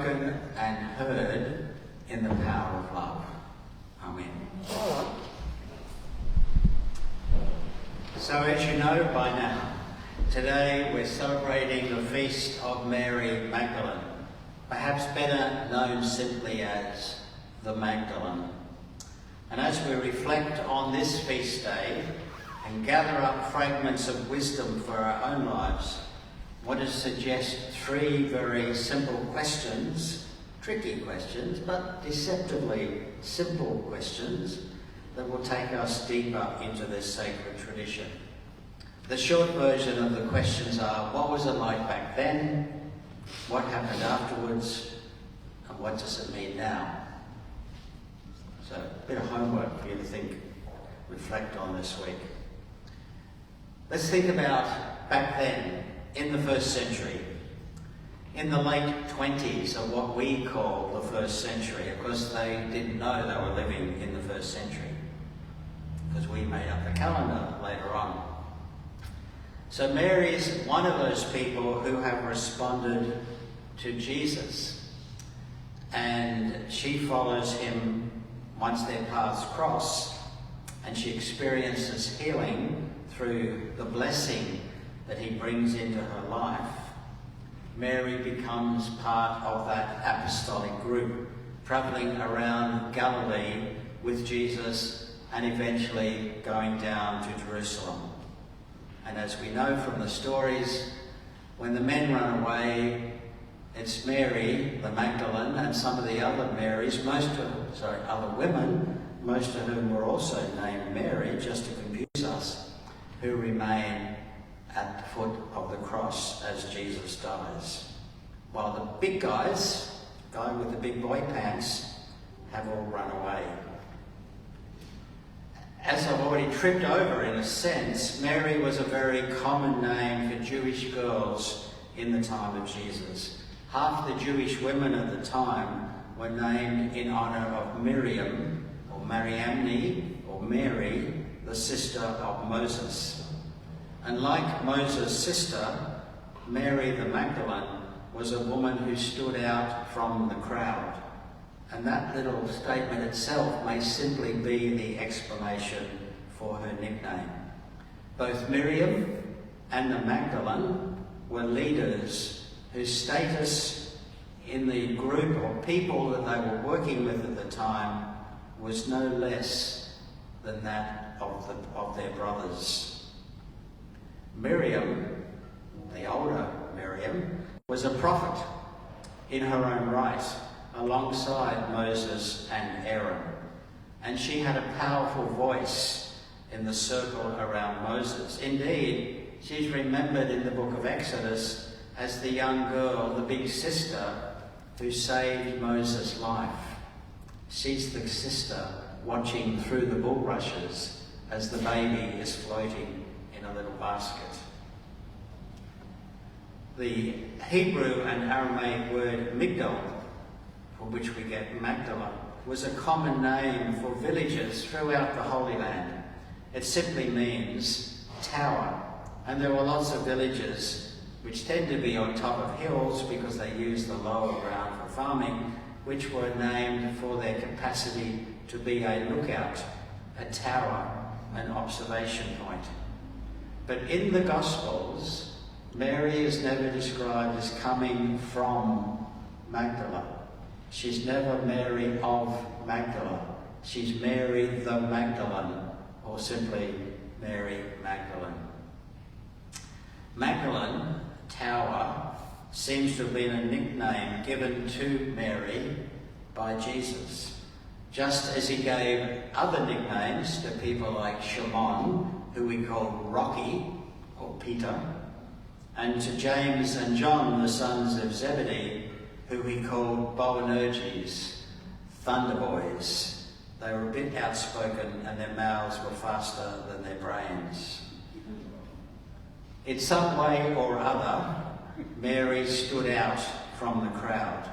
spoken and heard in the power of love. Amen. So as you know by now, today we're celebrating the feast of Mary Magdalene, perhaps better known simply as the Magdalene. And as we reflect on this feast day and gather up fragments of wisdom for our own lives, I want to suggest three very simple questions, tricky questions, but deceptively simple questions that will take us deeper into this sacred tradition. The short version of the questions are: what was it like back then? What happened afterwards? And what does it mean now? So a bit of homework for you to reflect on this week. Let's think about back then, in the first century, in the late 20s of what we call the first century. Of course, they didn't know they were living in the first century, because we made up the calendar later on. So Mary is one of those people who have responded to Jesus, and she follows him once their paths cross, and she experiences healing through the blessing that he brings into her life. Mary becomes part of that apostolic group, travelling around Galilee with Jesus and eventually going down to Jerusalem. And as we know from the stories, when the men run away, it's Mary, the Magdalene, and some of the other Marys, other women, most of whom were also named Mary, just to confuse us, who remain at the foot of the cross as Jesus dies. While the big guys, guy with the big boy pants, have all run away. As I've already tripped over in a sense, Mary was a very common name for Jewish girls in the time of Jesus. Half the Jewish women at the time were named in honour of Miriam, or Mariamne, or Mary, the sister of Moses. And like Moses' sister, Mary the Magdalene was a woman who stood out from the crowd. And that little statement itself may simply be the explanation for her nickname. Both Miriam and the Magdalene were leaders whose status in the group of people that they were working with at the time was no less than that of their brothers. Miriam, the older Miriam, was a prophet in her own right, alongside Moses and Aaron. And she had a powerful voice in the circle around Moses. Indeed, she's remembered in the book of Exodus as the young girl, the big sister, who saved Moses' life. She's the sister watching through the bulrushes as the baby is floating in a little basket. The Hebrew and Aramaic word Migdal, from which we get Magdala, was a common name for villages throughout the Holy Land. It simply means tower, and there were lots of villages which tend to be on top of hills because they use the lower ground for farming, which were named for their capacity to be a lookout, a tower, an observation point. But in the Gospels, Mary is never described as coming from Magdala. She's never Mary of Magdala. She's Mary the Magdalene, or simply Mary Magdalene. Magdalene, tower, seems to have been a nickname given to Mary by Jesus, just as he gave other nicknames to people like Shimon, who we call Rocky, or Peter, and to James and John, the sons of Zebedee, who he called Boanerges, Thunderboys. They were a bit outspoken and their mouths were faster than their brains. In some way or other, Mary stood out from the crowd.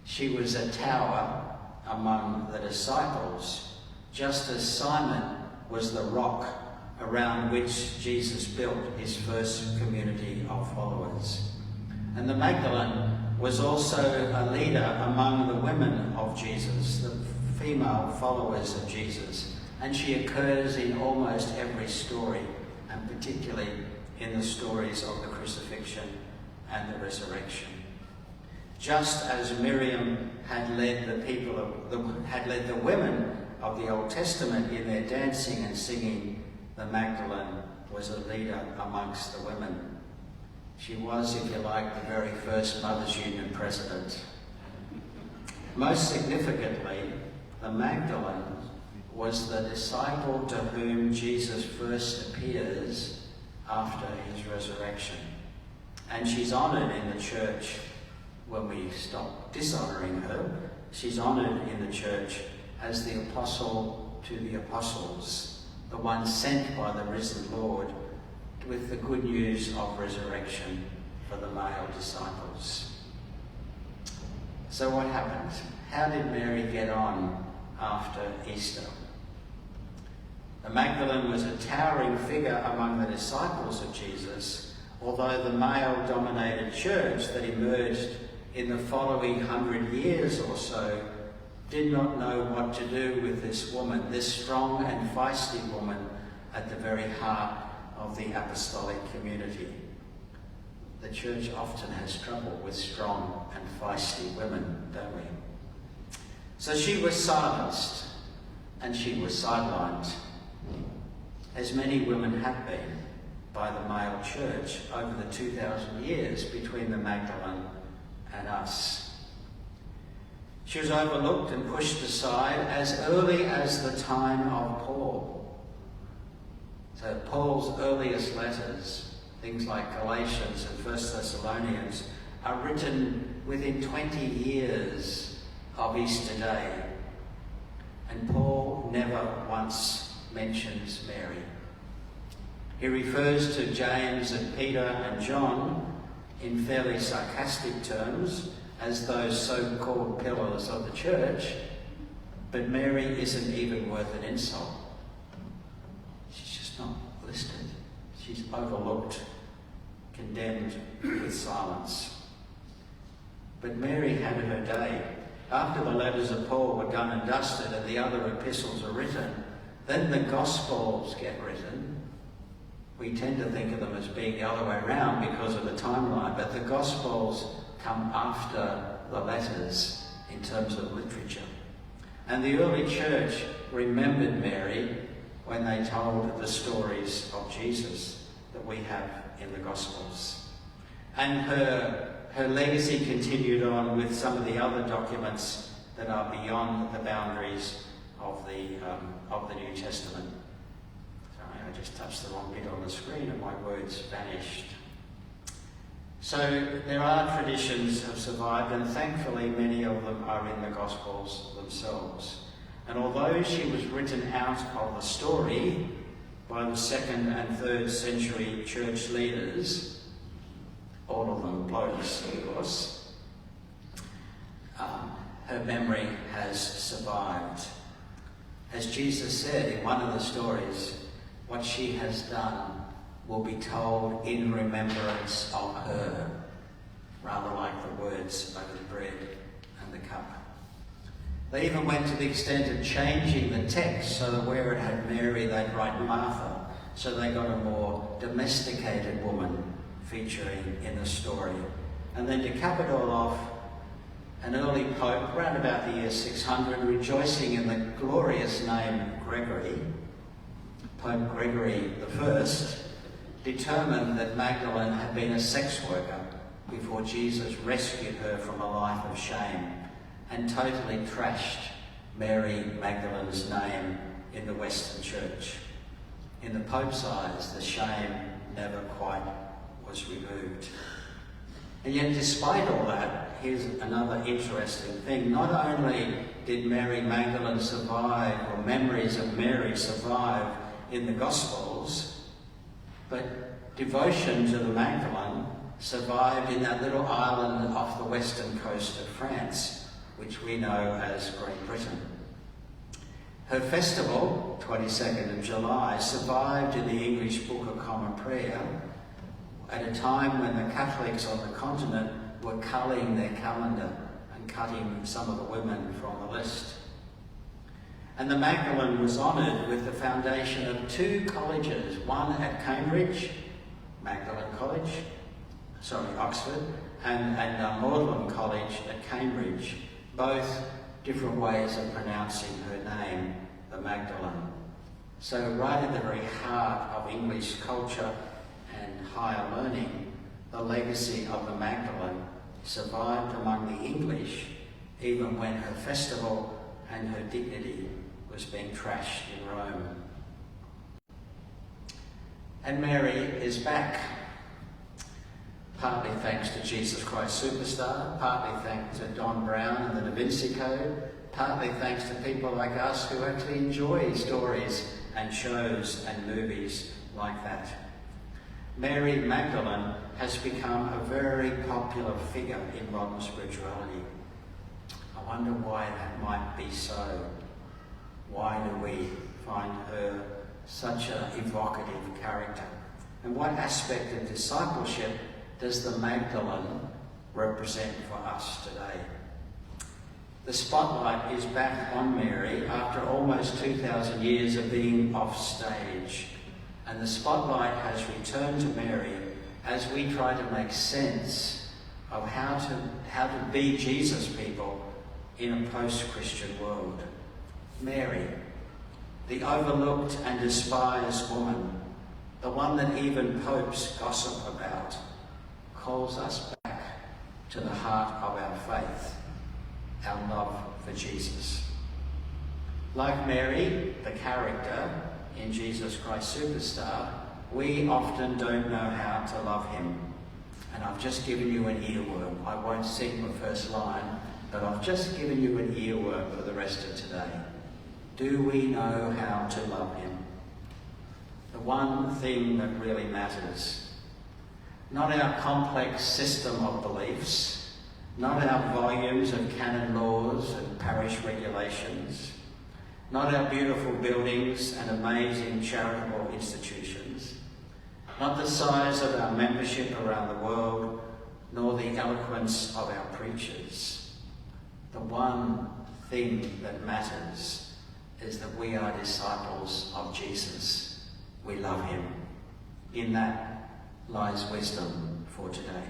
She was a tower among the disciples, just as Simon was the rock around which Jesus built his first community of followers. And the Magdalene was also a leader among the women of Jesus, the female followers of Jesus, and she occurs in almost every story, and particularly in the stories of the crucifixion and the resurrection. Just as Miriam had led the women of the Old Testament in their dancing and singing, the Magdalene was a leader amongst the women. She was, if you like, the very first Mothers Union president. Most significantly, the Magdalene was the disciple to whom Jesus first appears after his resurrection. And she's honoured in the church when we stop dishonouring her. She's honoured in the church as the apostle to the apostles, the one sent by the risen Lord with the good news of resurrection for the male disciples. So what happened? How did Mary get on after Easter? The Magdalene was a towering figure among the disciples of Jesus, although the male-dominated church that emerged in the following 100 years or so did not know what to do with this woman, this strong and feisty woman at the very heart of the apostolic community. The church often has trouble with strong and feisty women, don't we? So she was silenced and she was sidelined, as many women have been by the male church over the 2,000 years between the Magdalene and us. She was overlooked and pushed aside as early as the time of Paul. So Paul's earliest letters, things like Galatians and 1 Thessalonians, are written within 20 years of Easter Day. And Paul never once mentions Mary. He refers to James and Peter and John in fairly sarcastic terms as those so-called pillars of the church, but Mary isn't even worth an insult. She's just not listed. She's overlooked, condemned with silence. But Mary had her day. After the letters of Paul were done and dusted and the other epistles are written, then the Gospels get written. We tend to think of them as being the other way around because of the timeline, but the Gospels come after the letters in terms of literature. And the early church remembered Mary when they told the stories of Jesus that we have in the Gospels. And her legacy continued on with some of the other documents that are beyond the boundaries of the New Testament. Sorry, I just touched the wrong bit on the screen and my words vanished. So there are traditions have survived, and thankfully many of them are in the Gospels themselves. And although she was written out of the story by the 2nd and 3rd century church leaders, all of them blokes, of course, her memory has survived. As Jesus said in one of the stories, what she has done will be told in remembrance of her, rather like the words over the bread and the cup. They even went to the extent of changing the text so that where it had Mary, they'd write Martha, so they got a more domesticated woman featuring in the story. And then to cap it all off, an early pope, around about the year 600, rejoicing in the glorious name Gregory, Pope Gregory I, determined that Magdalene had been a sex worker before Jesus rescued her from a life of shame and totally trashed Mary Magdalene's name in the Western Church. In the Pope's eyes, the shame never quite was removed. And yet, despite all that, here's another interesting thing. Not only did Mary Magdalene survive, or memories of Mary survive in the Gospels, but devotion to the Magdalene survived in that little island off the western coast of France, which we know as Great Britain. Her festival, 22nd of July, survived in the English Book of Common Prayer at a time when the Catholics on the continent were culling their calendar and cutting some of the women from the list. And the Magdalene was honoured with the foundation of 2 colleges, one at Cambridge, Oxford, and Magdalene College at Cambridge, both different ways of pronouncing her name, the Magdalene. So right at the very heart of English culture and higher learning, the legacy of the Magdalene survived among the English even when her festival and her dignity was being trashed in Rome. And Mary is back, partly thanks to Jesus Christ Superstar, partly thanks to Don Brown and the Da Vinci Code, partly thanks to people like us who actually enjoy stories and shows and movies like that. Mary Magdalene has become a very popular figure in modern spirituality. I wonder why that might be so. Why do we find her such an evocative character? And what aspect of discipleship does the Magdalene represent for us today? The spotlight is back on Mary after almost 2,000 years of being off stage. And the spotlight has returned to Mary as we try to make sense of how to be Jesus people in a post-Christian world. Mary, the overlooked and despised woman, the one that even popes gossip about, calls us back to the heart of our faith, our love for Jesus. Like Mary, the character in Jesus Christ Superstar, we often don't know how to love him. And I've just given you an earworm. I won't sing the first line, but I've just given you an earworm for the rest of today. Do we know how to love him? The one thing that really matters. Not our complex system of beliefs, not our volumes of canon laws and parish regulations, not our beautiful buildings and amazing charitable institutions, not the size of our membership around the world, nor the eloquence of our preachers. The one thing that matters is that we are disciples of Jesus. We love him. In that lies wisdom for today.